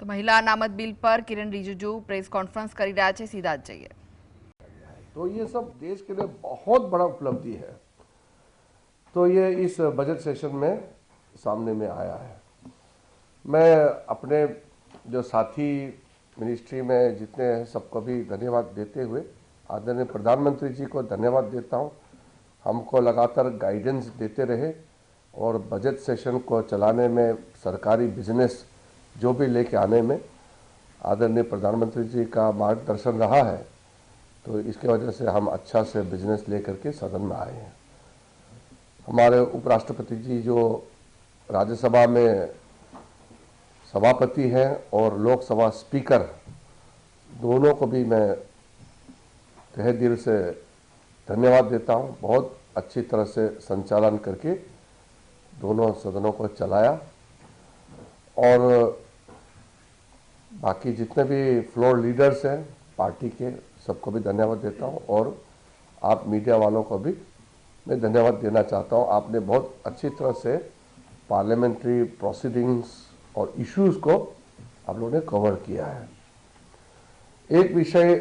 તો મહિલા અનામત બિલ પર કિરણ રિજિજુ પ્રેસ કોન્ફરન્સ કરી રહ્યા છે, સીધા જ જઈએ। तो ये सब देश के लिए बहुत बड़ा उपलब्धि है। तो ये इस बजट सेशन में सामने में आया है। मैं अपने जो साथी मिनिस्ट्री में जितने हैं सबको भी धन्यवाद देते हुए आदरणीय प्रधानमंत्री जी को धन्यवाद देता हूँ। हमको लगातार गाइडेंस देते रहे और बजट सेशन को चलाने में सरकारी बिजनेस जो भी लेके आने में आदरणीय प्रधानमंत्री जी का मार्गदर्शन रहा है। तो इसके वजह से हम अच्छा से बिजनेस लेकर के सदन में आए हैं। हमारे उपराष्ट्रपति जी जो राज्यसभा में सभापति हैं और लोकसभा स्पीकर, दोनों को भी मैं तहे दिल से धन्यवाद देता हूं। बहुत अच्छी तरह से संचालन करके दोनों सदनों को चलाया और बाकी जितने भी फ्लोर लीडर्स हैं पार्टी के, सबको भी धन्यवाद देता हूं और आप मीडिया वालों को भी मैं धन्यवाद देना चाहता हूं। आपने बहुत अच्छी तरह से पार्लियामेंट्री प्रोसीडिंग्स और इश्यूज को आप लोगों ने कवर किया है। एक विषय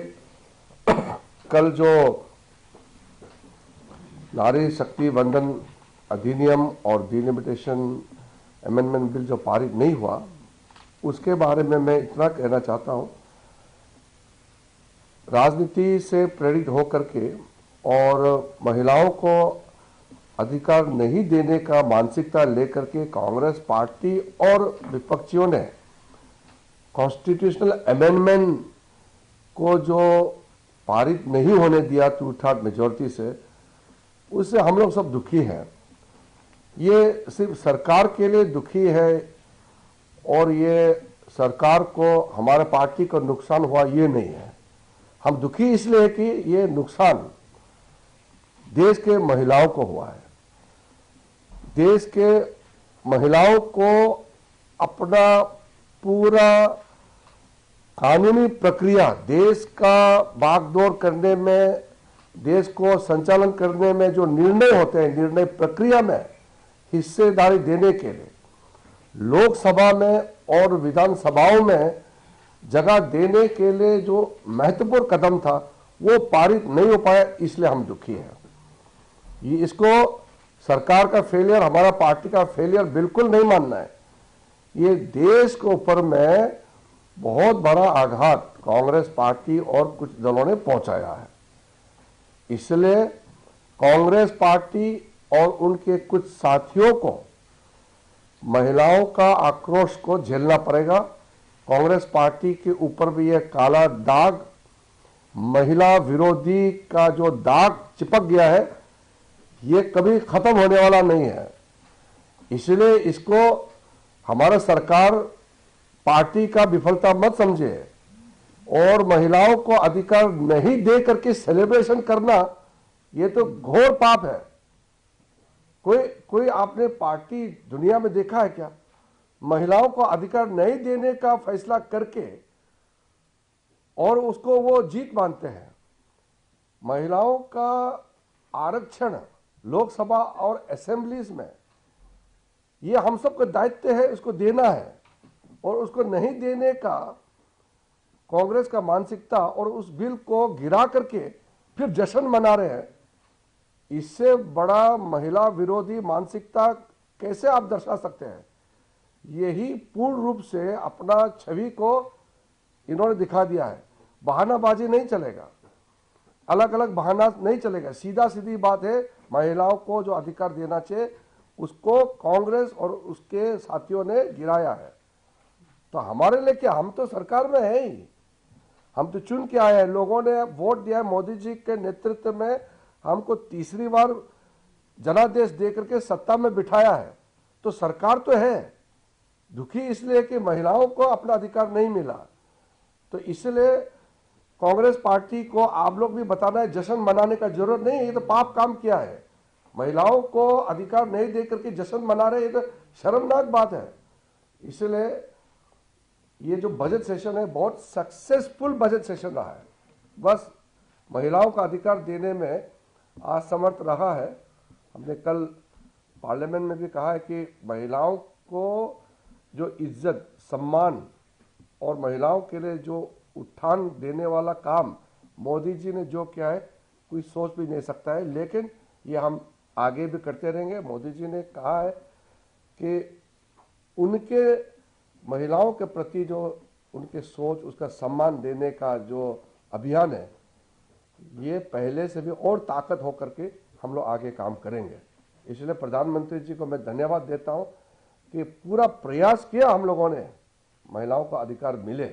कल जो नारी शक्ति वंदन अधिनियम और डिलिमिटेशन अमेंडमेंट बिल जो पारित नहीं हुआ, उसके बारे में मैं इतना कहना चाहता हूं, राजनीति से प्रेरित होकर के और महिलाओं को अधिकार नहीं देने का मानसिकता लेकर के कांग्रेस पार्टी और विपक्षियों ने कॉन्स्टिट्यूशनल अमेंडमेंट को जो पारित नहीं होने दिया 2/3 मेजॉरिटी से, उससे हम लोग सब दुखी हैं। ये सिर्फ सरकार के लिए दुखी है और ये सरकार को, हमारे पार्टी को नुकसान हुआ ये नहीं है। हम दुखी इसलिए कि ये नुकसान देश के महिलाओं को हुआ है। देश के महिलाओं को अपना पूरा कानूनी प्रक्रिया, देश का बागडोर करने में, देश को संचालन करने में जो निर्णय होते हैं, निर्णय प्रक्रिया में हिस्सेदारी देने के लिए लोकसभा में और विधानसभाओं में जगह देने के लिए जो महत्वपूर्ण कदम था वो पारित नहीं हो पाया, इसलिए हम दुखी हैं। ये इसको सरकार का फेलियर, हमारा पार्टी का फेलियर बिल्कुल नहीं मानना है। ये देश के ऊपर में बहुत बड़ा आघात कांग्रेस पार्टी और कुछ दलों ने पहुंचाया है। इसलिए कांग्रेस पार्टी और उनके कुछ साथियों को महिलाओं का आक्रोश को झेलना पड़ेगा। कांग्रेस पार्टी के ऊपर भी यह काला दाग, महिला विरोधी का जो दाग चिपक गया है, ये कभी खत्म होने वाला नहीं है। इसलिए इसको हमारा सरकार पार्टी का विफलता मत समझे और महिलाओं को अधिकार नहीं दे करके सेलिब्रेशन करना ये तो घोर पाप है। कोई आपने पार्टी दुनिया में देखा है क्या? महिलाओं को अधिकार नहीं देने का फैसला करके और उसको वो जीत मानते हैं। महिलाओं का आरक्षण लोकसभा और असेंबलीज में ये हम सबका दायित्व है, उसको देना है। और उसको नहीं देने का कांग्रेस का मानसिकता और उस बिल को गिरा करके फिर जश्न मना रहे हैं, इससे बड़ा महिला विरोधी मानसिकता कैसे आप दर्शा सकते हैं? यही पूर्ण रूप से अपना छवि को इन्होंने दिखा दिया है। बहानाबाजी नहीं चलेगा, अलग अलग बहाना नहीं चलेगा। सीधा सीधी बात है, महिलाओं को जो अधिकार देना चाहिए उसको कांग्रेस और उसके साथियों ने गिराया है। तो हमारे लिए क्या, हम तो सरकार में है ही, हम तो चुन के आए हैं। लोगों ने वोट दिया है, मोदी जी के नेतृत्व में हमको तीसरी बार जनादेश देकर के सत्ता में बिठाया है। तो सरकार तो है, दुखी इसलिए कि महिलाओं को अपना अधिकार नहीं मिला। तो इसलिए कांग्रेस पार्टी को आप लोग भी बताना है, जश्न मनाने का जरूरत नहीं है। ये तो पाप काम किया है, महिलाओं को अधिकार नहीं देकर के जश्न मना रहे, ये तो शर्मनाक बात है। इसलिए ये जो बजट सेशन है बहुत सक्सेसफुल बजट सेशन रहा है। बस महिलाओं का अधिकार देने में असमर्थ रहा है। हमने कल पार्लियामेंट में भी कहा है कि महिलाओं को जो इज्जत, सम्मान और महिलाओं के लिए जो उत्थान देने वाला काम मोदी जी ने जो किया है कोई सोच भी नहीं सकता है, लेकिन ये हम आगे भी करते रहेंगे। मोदी जी ने कहा है कि उनके महिलाओं के प्रति जो उनके सोच, उसका सम्मान देने का जो अभियान है, ये पहले से भी और ताकत होकर के हम लोग आगे काम करेंगे। इसलिए प्रधानमंत्री जी को मैं धन्यवाद देता हूं कि पूरा प्रयास किया हम लोगों ने, महिलाओं को अधिकार मिले,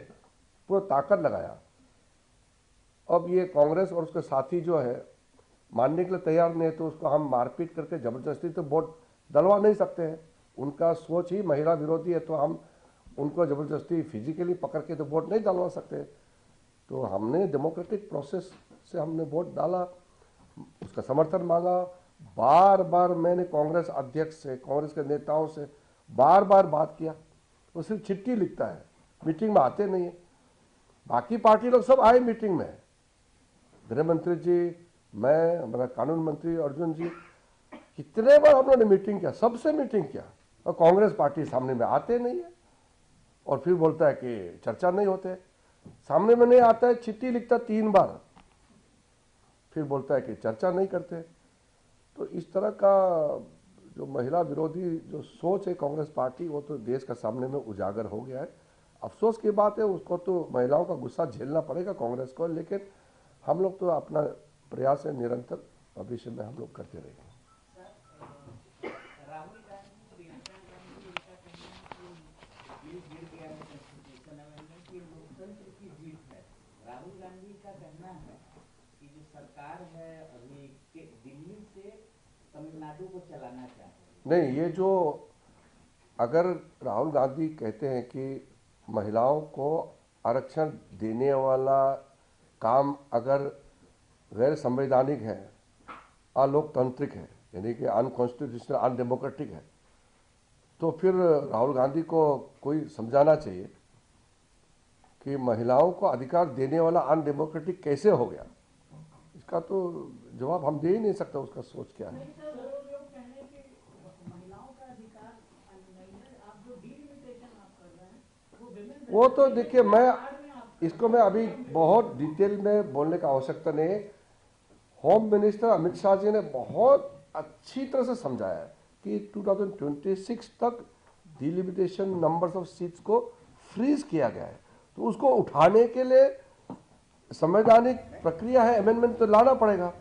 पूरा ताकत लगाया। अब ये कांग्रेस और उसके साथी जो है मानने के लिए तैयार नहीं है, तो उसको हम मारपीट करके जबरदस्ती तो वोट डलवा नहीं सकते हैं। उनका सोच ही महिला विरोधी है, तो हम उनको जबरदस्ती फिजिकली पकड़ के तो वोट नहीं डलवा सकते। तो हमने डेमोक्रेटिक प्रोसेस से हमने वोट डाला, उसका समर्थन मांगा। बार बार मैंने कांग्रेस अध्यक्ष से, कांग्रेस के नेताओं से बार बार बात किया। वो सिर्फ चिट्ठी लिखता है, मीटिंग में आते नहीं है। बाकी पार्टी लोग सब आए मीटिंग में, गृह मंत्री जी, मैं, हमारा कानून मंत्री अर्जुन जी, कितने बार हम लोगों ने मीटिंग किया, सबसे मीटिंग किया, और कांग्रेस पार्टी सामने में आते नहीं है। और फिर बोलता है कि चर्चा नहीं होते, सामने में नहीं आता है, चिट्ठी लिखता 3 बार, फिर बोलता है कि चर्चा नहीं करते। तो इस तरह का जो महिला विरोधी जो सोच है कांग्रेस पार्टी, वो तो देश का सामने में उजागर हो गया है। अफसोस की बात है, उसको तो महिलाओं का गुस्सा झेलना पड़ेगा कांग्रेस को, लेकिन हम लोग तो अपना प्रयास है निरंतर भविष्य में हम लोग करते रहेंगे। राहुल गांधी, प्रियंका गांधी, इनका कहना है कि बिल गिर गया है कॉन्स्टिट्यूशन अमेंडमेंट की, लोकतंत्र की जीत है। राहुल गांधी का कहना है कि जो सरकार है अभी के दिल्ली से तमिलनाडु को चलाना चाहते हैं। नहीं, ये जो अगर राहुल गांधी कहते हैं कि महिलाओं को आरक्षण देने वाला काम अगर गैर संवैधानिक है, अलोकतांत्रिक है, यानी कि अनकॉन्स्टिट्यूशनल, अनडेमोक्रेटिक है, तो फिर राहुल गांधी को कोई समझाना चाहिए कि महिलाओं को अधिकार देने वाला अनडेमोक्रेटिक कैसे हो गया। इसका तो जवाब हम दे ही नहीं सकते, उसका सोच क्या है। वो तो देखिए, मैं अभी बहुत डिटेल में बोलने का आवश्यकता नहीं है। होम मिनिस्टर अमित शाह जी ने बहुत अच्छी तरह से समझाया है कि 2026 तक डिलिमिटेशन नंबर्स ऑफ सीट्स को फ्रीज किया गया है, तो उसको उठाने के लिए संवैधानिक प्रक्रिया है, अमेंडमेंट तो लाना पड़ेगा।